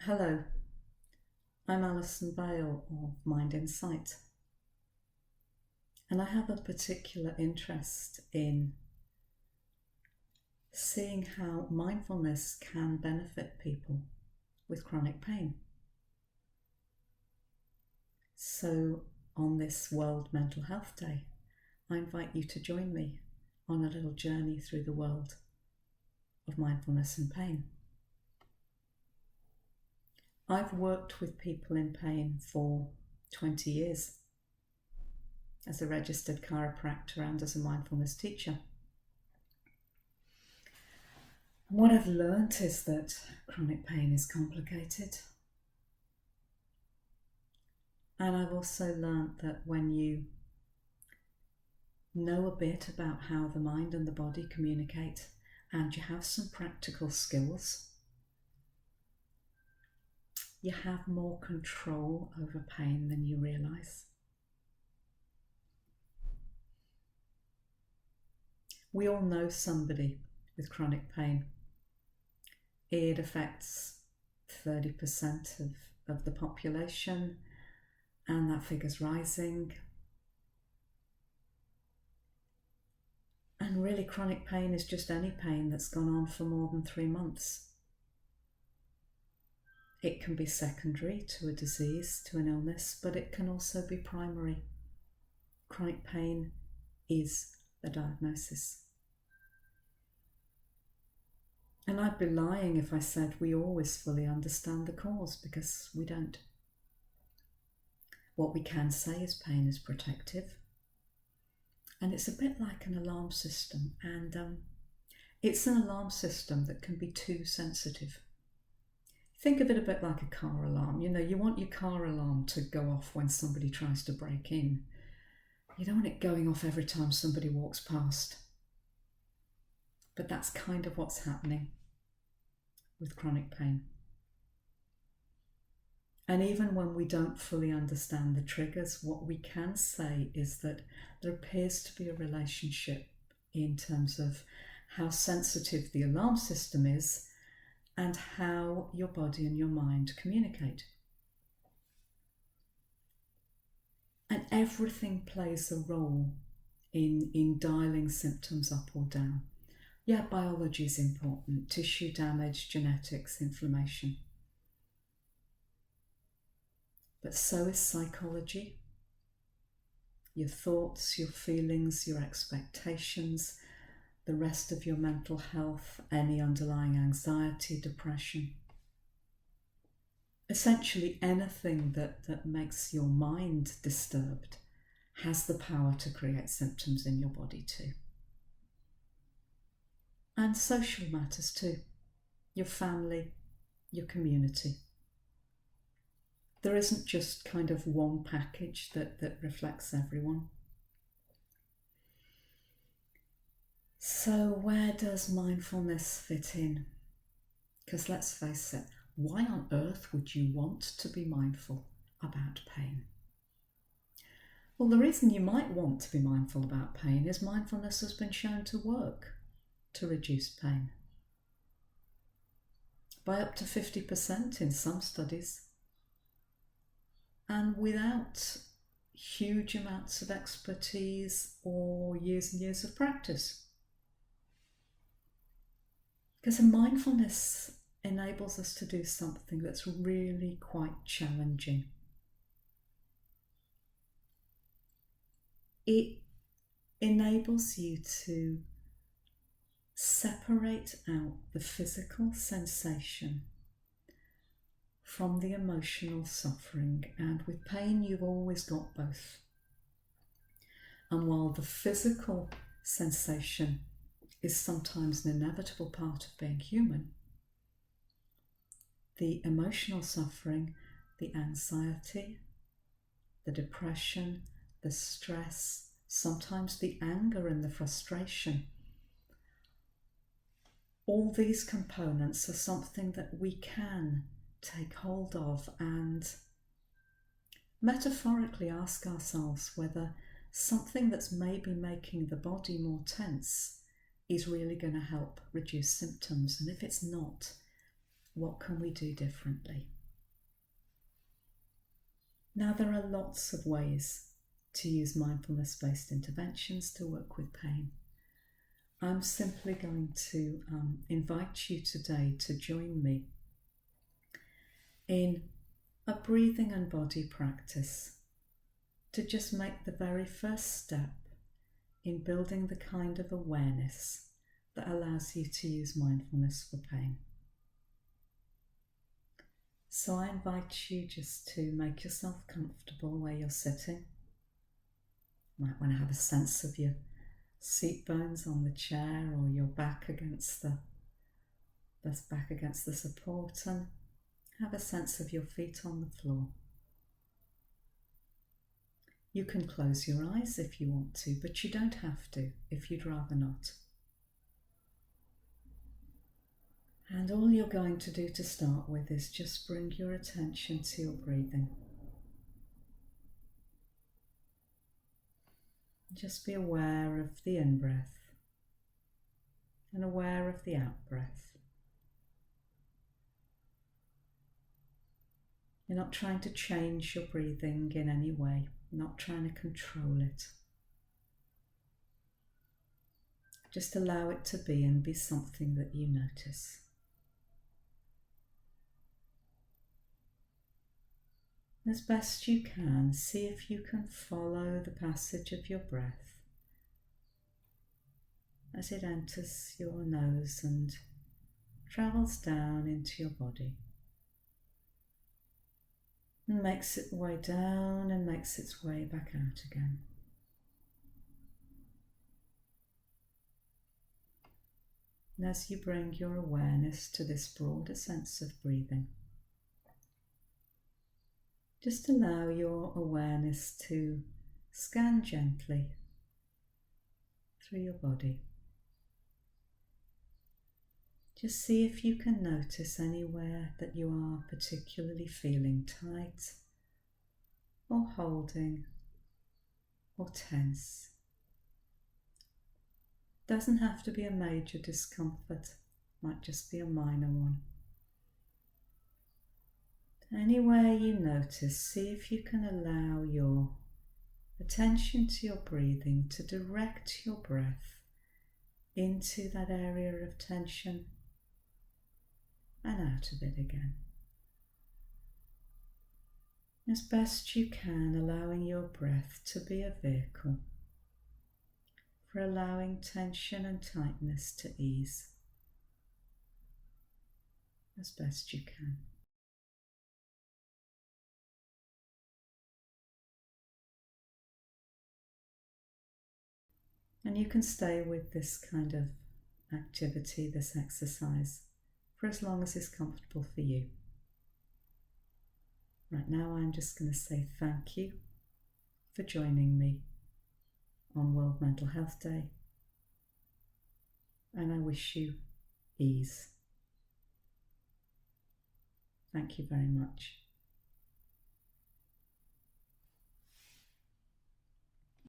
Hello, I'm Alison Bale of Mind Insight, and I have a particular interest in seeing how mindfulness can benefit people with chronic pain. So, on this World Mental Health Day, I invite you to join me on a little journey through the world of mindfulness and pain. I've worked with people in pain for 20 years as a registered chiropractor and as a mindfulness teacher. What I've learnt is that chronic pain is complicated. And I've also learnt that when you know a bit about how the mind and the body communicate and you have some practical skills, you have more control over pain than you realise. We all know somebody with chronic pain. It affects 30% of the population, and that figure's rising. And really, chronic pain is just any pain that's gone on for more than 3 months. It can be secondary to a disease, to an illness, but it can also be primary. Chronic pain is the diagnosis. And I'd be lying if I said we always fully understand the cause, because we don't. What we can say is pain is protective. And it's a bit like an alarm system, and it's an alarm system that can be too sensitive. Think of it a bit like a car alarm. You know, you want your car alarm to go off when somebody tries to break in. You don't want it going off every time somebody walks past. But that's kind of what's happening with chronic pain. And even when we don't fully understand the triggers, what we can say is that there appears to be a relationship in terms of how sensitive the alarm system is and how your body and your mind communicate. And everything plays a role in dialing symptoms up or down. Yeah, biology is important, tissue damage, genetics, inflammation. But so is psychology, your thoughts, your feelings, your expectations, the rest of your mental health, any underlying anxiety, depression. Essentially anything that makes your mind disturbed has the power to create symptoms in your body too. And social matters too, your family, your community. There isn't just kind of one package that reflects everyone. So where does mindfulness fit in? Because let's face it, why on earth would you want to be mindful about pain? Well, the reason you might want to be mindful about pain is mindfulness has been shown to work to reduce pain by up to 50% in some studies, and without huge amounts of expertise or years and years of practice. Because mindfulness enables us to do something that's really quite challenging. It enables you to separate out the physical sensation from the emotional suffering, and with pain you've always got both. And while the physical sensation is sometimes an inevitable part of being human, the emotional suffering, the anxiety, the depression, the stress, sometimes the anger and the frustration, all these components are something that we can take hold of and metaphorically ask ourselves whether something that's maybe making the body more tense is really going to help reduce symptoms. And if it's not, What can we do differently? Now, there are lots of ways to use mindfulness-based interventions to work with pain. I'm simply going to invite you today to join me in a breathing and body practice to just make the very first step in building the kind of awareness that allows you to use mindfulness for pain. So I invite you just to make yourself comfortable where you're sitting. You might want to have a sense of your seat bones on the chair or your back against the support, and have a sense of your feet on the floor. You can close your eyes if you want to, but you don't have to if you'd rather not. And all you're going to do to start with is just bring your attention to your breathing. Just be aware of the in-breath and aware of the out-breath. You're not trying to change your breathing in any way, not trying to control it. Just allow it to be and be something that you notice. As best you can, see if you can follow the passage of your breath as it enters your nose and travels down into your body. And makes its way down and makes its way back out again. And as you bring your awareness to this broader sense of breathing, just allow your awareness to scan gently through your body. Just see if you can notice anywhere that you are particularly feeling tight or holding or tense. Doesn't have to be a major discomfort, might just be a minor one. Anywhere you notice, see if you can allow your attention to your breathing to direct your breath into that area of tension and out of it again. As best you can, allowing your breath to be a vehicle for allowing tension and tightness to ease as best you can. And you can stay with this kind of activity, this exercise, for as long as is comfortable for you. Right now I'm just going to say thank you for joining me on World Mental Health Day, and I wish you ease. Thank you very much.